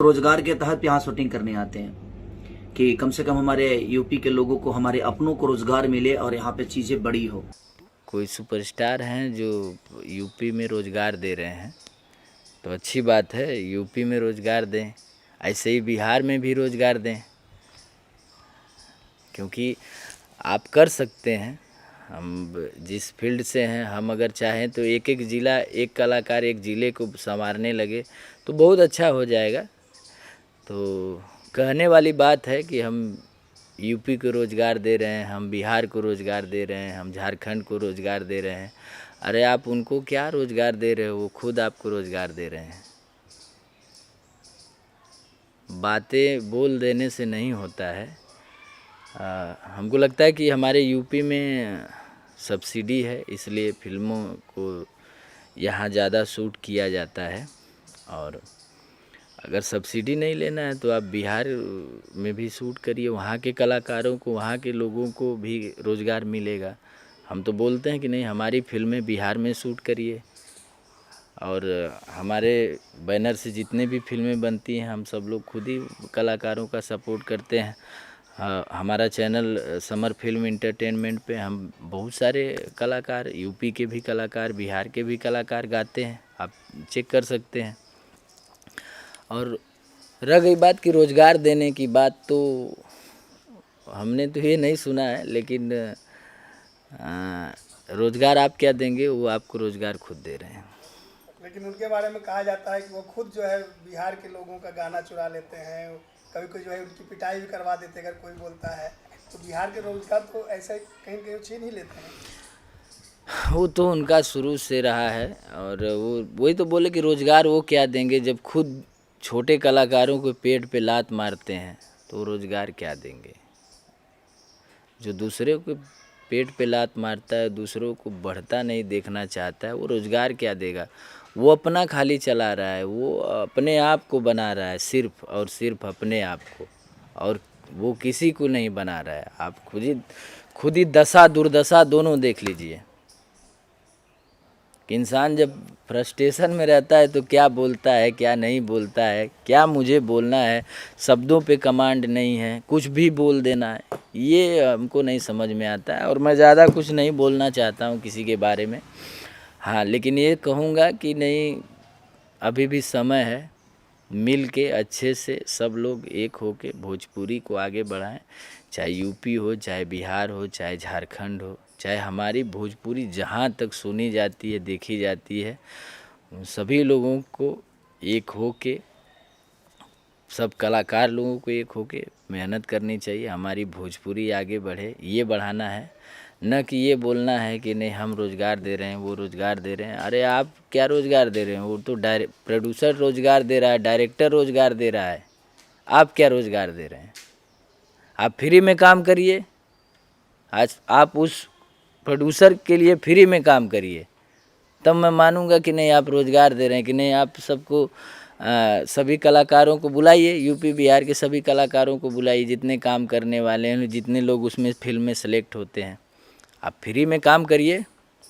रोजगार के तहत यहाँ शूटिंग करने आते हैं कि कम से कम हमारे यूपी के लोगों को, हमारे अपनों को रोजगार मिले और यहाँ पे चीज़ें बड़ी हो। कोई सुपरस्टार हैं जो यूपी में रोज़गार दे रहे हैं तो अच्छी बात है, यूपी में रोज़गार दें, ऐसे ही बिहार में भी रोज़गार दें, क्योंकि आप कर सकते हैं। हम जिस फील्ड से हैं, हम अगर चाहें तो एक एक ज़िला, एक कलाकार एक ज़िले को संवारने लगे तो बहुत अच्छा हो जाएगा। तो कहने वाली बात है कि हम यूपी को रोज़गार दे रहे हैं, हम बिहार को रोज़गार दे रहे हैं, हम झारखंड को रोज़गार दे रहे हैं। अरे आप उनको क्या रोज़गार दे रहे हो, वो खुद आपको रोज़गार दे रहे हैं। बातें बोल देने से नहीं होता है। हमको लगता है कि हमारे यूपी में सब्सिडी है, इसलिए फिल्मों को यहाँ ज़्यादा शूट किया जाता है। और अगर सब्सिडी नहीं लेना है तो आप बिहार में भी शूट करिए, वहाँ के कलाकारों को, वहाँ के लोगों को भी रोज़गार मिलेगा। हम तो बोलते हैं कि नहीं, हमारी फिल्में बिहार में शूट करिए, और हमारे बैनर से जितने भी फिल्में बनती हैं हम सब लोग खुद ही कलाकारों का सपोर्ट करते हैं। हमारा चैनल समर फिल्म इंटरटेनमेंट पे हम बहुत सारे कलाकार, यूपी के भी कलाकार, बिहार के भी कलाकार गाते हैं, आप चेक कर सकते हैं। और रह गई बात कि रोज़गार देने की बात, तो हमने तो ये नहीं सुना है, लेकिन रोज़गार आप क्या देंगे, वो आपको रोज़गार खुद दे रहे हैं। लेकिन उनके बारे में कहा जाता है कि वो खुद जो है बिहार के लोगों का गाना चुरा लेते हैं, कभी कोई जो है उनकी पिटाई भी करवा देते हैं अगर कोई बोलता है। तो बिहार के रोजगार तो ऐसे कहीं कहीं छीन ही लेते हैं। वो तो उनका शुरू से रहा है, और वो वही तो बोले कि रोज़गार वो क्या देंगे, जब खुद छोटे कलाकारों को पेट पे लात मारते हैं तो रोज़गार क्या देंगे। जो दूसरे को पेट पे लात मारता है, दूसरों को बढ़ता नहीं देखना चाहता है, वो रोज़गार क्या देगा। वो अपना खाली चला रहा है, वो अपने आप को बना रहा है, सिर्फ और सिर्फ अपने आप को, और वो किसी को नहीं बना रहा है। आप खुद ही दशा दुर्दशा दोनों देख लीजिए। इंसान जब फ्रस्ट्रेशन में रहता है तो क्या बोलता है, क्या नहीं बोलता है, क्या मुझे बोलना है, शब्दों पे कमांड नहीं है, कुछ भी बोल देना है, ये हमको नहीं समझ में आता है। और मैं ज़्यादा कुछ नहीं बोलना चाहता हूँ किसी के बारे में। हाँ, लेकिन ये कहूँगा कि नहीं, अभी भी समय है, मिल के अच्छे से सब लोग एक हो के भोजपुरी को आगे बढ़ाएं। चाहे यूपी हो, चाहे बिहार हो, चाहे झारखंड हो, चाहे हमारी भोजपुरी जहाँ तक सुनी जाती है, देखी जाती है, उन सभी लोगों को एक हो के, सब कलाकार लोगों को एक हो के मेहनत करनी चाहिए। हमारी भोजपुरी आगे बढ़े, ये बढ़ाना है, न कि ये बोलना है कि नहीं हम रोज़गार दे रहे हैं, वो रोज़गार दे रहे हैं। अरे आप क्या रोज़गार दे रहे हैं, वो तो प्रोड्यूसर रोज़गार दे रहा है, डायरेक्टर रोज़गार दे रहा है, आप क्या रोज़गार दे रहे हैं। आप फ्री में काम करिए, आज आप उस प्रोड्यूसर के लिए फ्री में काम करिए, तब मैं मानूंगा कि नहीं आप रोज़गार दे रहे हैं। कि नहीं, आप सबको सभी कलाकारों को बुलाइए, यूपी बिहार के सभी कलाकारों को बुलाइए, जितने काम करने वाले हैं, जितने लोग उसमें फिल्म में सेलेक्ट होते हैं, आप फ्री में काम करिए।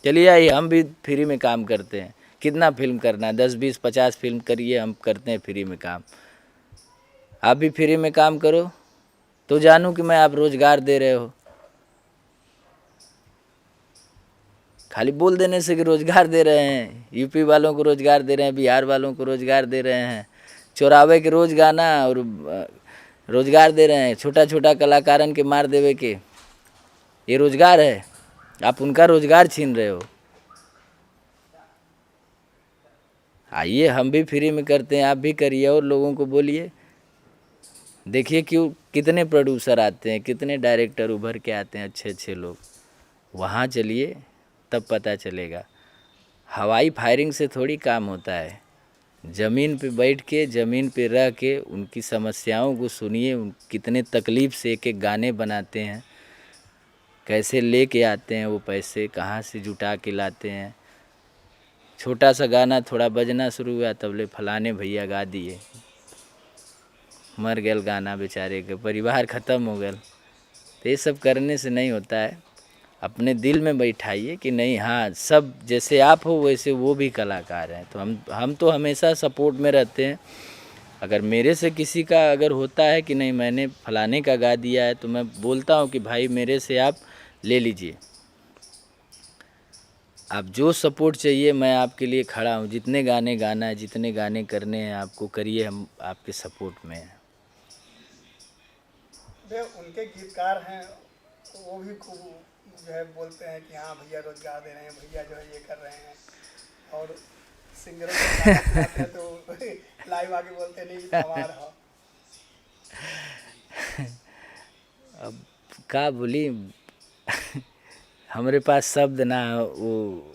चलिए आइए, हम भी फ्री में काम करते हैं। कितना फिल्म करना है, 10 20 50 फिल्म करिए, हम करते हैं फ्री में काम। आप भी फ्री में काम करो तो जानूँ कि मैं आप रोज़गार दे रहे हो। खाली बोल देने से कि रोज़गार दे रहे हैं, यूपी वालों को रोज़गार दे रहे हैं, बिहार वालों को रोज़गार दे रहे हैं, चोरावे के रोज़ गाना और रोज़गार दे रहे हैं, छोटा छोटा कलाकारन के मार देवे के, ये रोज़गार है। आप उनका रोज़गार छीन रहे हो। आइए, हम भी फ्री में करते हैं, आप भी करिए, और लोगों को बोलिए। देखिए क्यों कितने प्रोड्यूसर आते हैं, कितने डायरेक्टर उभर के आते हैं, अच्छे अच्छे लोग। वहाँ चलिए, तब पता चलेगा। हवाई फायरिंग से थोड़ी काम होता है। ज़मीन पे बैठ के, ज़मीन पे रह के उनकी समस्याओं को सुनिए, कितने तकलीफ़ से एक एक गाने बनाते हैं, कैसे लेके आते हैं वो पैसे, कहाँ से जुटा के लाते हैं। छोटा सा गाना थोड़ा बजना शुरू हुआ, तब ले फलाने भैया गा दिए, मर गया गाना, बेचारे के परिवार ख़त्म हो गया। तो ये सब करने से नहीं होता है। अपने दिल में बैठाइए कि नहीं, हाँ, सब जैसे आप हो वैसे वो भी कलाकार हैं। तो हम तो हमेशा सपोर्ट में रहते हैं। अगर मेरे से किसी का अगर होता है कि नहीं मैंने फलाने का गा दिया है तो मैं बोलता हूँ कि भाई मेरे से आप ले लीजिए, आप जो सपोर्ट चाहिए मैं आपके लिए खड़ा हूँ। जितने गाने गाना है, जितने गाने करने हैं आपको करिए, हम आपके सपोर्ट में हैं। वे उनके गीतकार हैं, वो भी खूब जो है बोलते हैं कि हाँ भैया रोजगार दे रहे हैं, भैया जो है ये कर रहे हैं। और सिंगरों को गाना सुनाते हैं तो लाइव आके बोलते हैं नहीं हमारा हो। अब का बोली हमारे पास शब्द ना है वो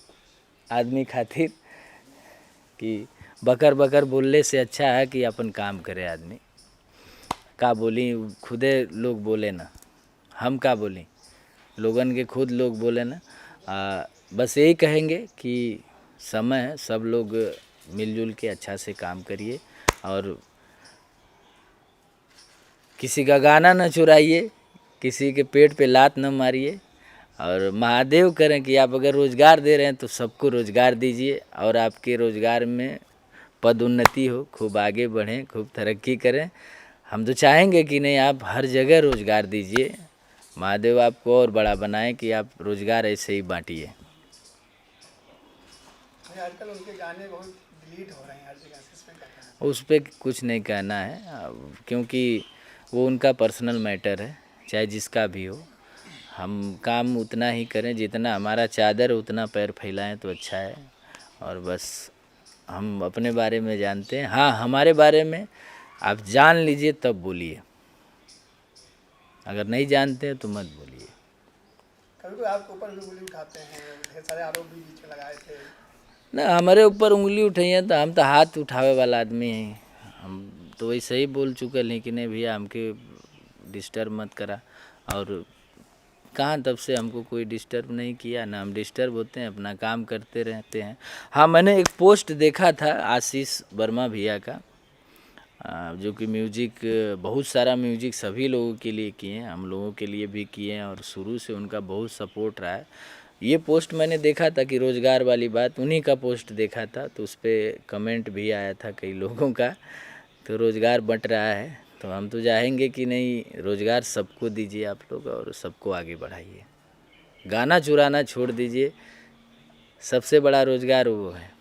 आदमी खातिर कि बकर बकर बोलने से अच्छा है कि अपन काम करे आदमी। का बोली खुदे लोग बोले ना, हम का बोली, लोगन के खुद लोग बोले ना। बस यही कहेंगे कि समय है, सब लोग मिलजुल के अच्छा से काम करिए और किसी का गाना न चुराइए, किसी के पेट पे लात न मारिए और महादेव करें कि आप अगर रोज़गार दे रहे हैं तो सबको रोज़गार दीजिए और आपके रोज़गार में पदोन्नति हो, खूब आगे बढ़ें, खूब तरक्की करें। हम तो चाहेंगे कि नहीं आप हर जगह रोज़गार दीजिए, महादेव आपको और बड़ा बनाए कि आप रोज़गार ऐसे ही बांटिए। आजकल उनके गाने बहुत डिलीट हो रहे हैं हर जगह से, इसमें क्या कहना है? उस पर कुछ नहीं कहना है क्योंकि वो उनका पर्सनल मैटर है, चाहे जिसका भी हो। हम काम उतना ही करें जितना हमारा चादर उतना पैर फैलाएं तो अच्छा है। और बस हम अपने बारे में जानते हैं, हाँ हमारे बारे में आप जान लीजिए तब बोलिए, अगर नहीं जानते हैं तो मत बोलिए। कभी कोई आपके ऊपर भी उंगली उठाते हैं, ढेर सारे आरोप भी बीच में लगाए थे। ना हमारे ऊपर उंगली उठाई है तो हम तो हाथ उठावे वाला आदमी हैं। हम तो वैसे ही बोल चुके हैं कि नहीं भैया हमके डिस्टर्ब मत करा, और कहाँ तब से हमको कोई डिस्टर्ब नहीं किया, ना हम डिस्टर्ब होते हैं, अपना काम करते रहते हैं। हाँ मैंने एक पोस्ट देखा था आशीष वर्मा भैया का, जो कि म्यूजिक बहुत सारा म्यूजिक सभी लोगों के लिए किए हैं, हम लोगों के लिए भी किए हैं और शुरू से उनका बहुत सपोर्ट रहा है। ये पोस्ट मैंने देखा था कि रोज़गार वाली बात, उन्हीं का पोस्ट देखा था तो उस पर कमेंट भी आया था कई लोगों का। तो रोज़गार बंट रहा है तो हम तो चाहेंगे कि नहीं रोज़गार सबको दीजिए आप लोग और सबको आगे बढ़ाइए, गाना चुराना छोड़ दीजिए, सबसे बड़ा रोज़गार वो है।